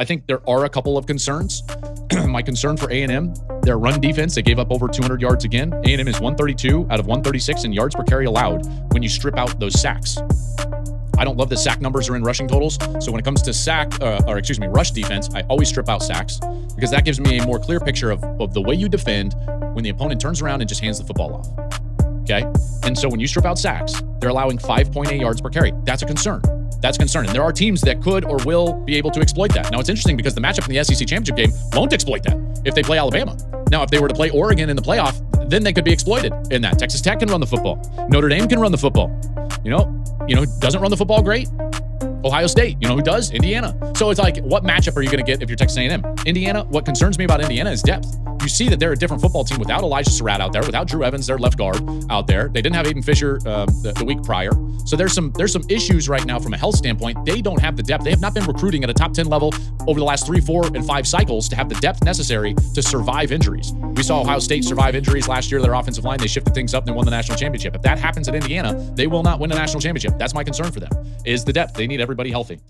I think there are a couple of concerns. My concern for A&M, their run defense, they gave up over 200 yards again. A&M is 132 out of 136 in yards per carry allowed when you strip out those sacks. I don't love that sack numbers are in rushing totals. So when it comes to rush defense, I always strip out sacks because that gives me a more clear picture of the way you defend when the opponent turns around and just hands the football off. Okay? And so when you strip out sacks, they're allowing 5.8 yards per carry. That's a concern. That's a concern. And there are teams that could or will be able to exploit that. Now, it's interesting because the matchup in the SEC championship game won't exploit that if they play Alabama. Now, if they were to play Oregon in the playoff, then they could be exploited in that. Texas Tech can run the football. Notre Dame can run the football. You know, doesn't run the football great? Ohio State. You know who does? Indiana. So it's like, what matchup are you going to get if you're Texas A&M? Indiana, what concerns me about Indiana is depth. You see that they're a different football team without Elijah Surratt out there, without Drew Evans, their left guard out there. They didn't have Aiden Fisher the week prior. So there's some issues right now from a health standpoint. They don't have the depth. They have not been recruiting at a top 10 level over the last 3, 4, and 5 cycles to have the depth necessary to survive injuries. We saw Ohio State survive injuries last year. Their offensive line, they shifted things up and they won the national championship. If that happens at Indiana, they will not win a national championship. That's my concern for them, is the depth. They need everybody healthy.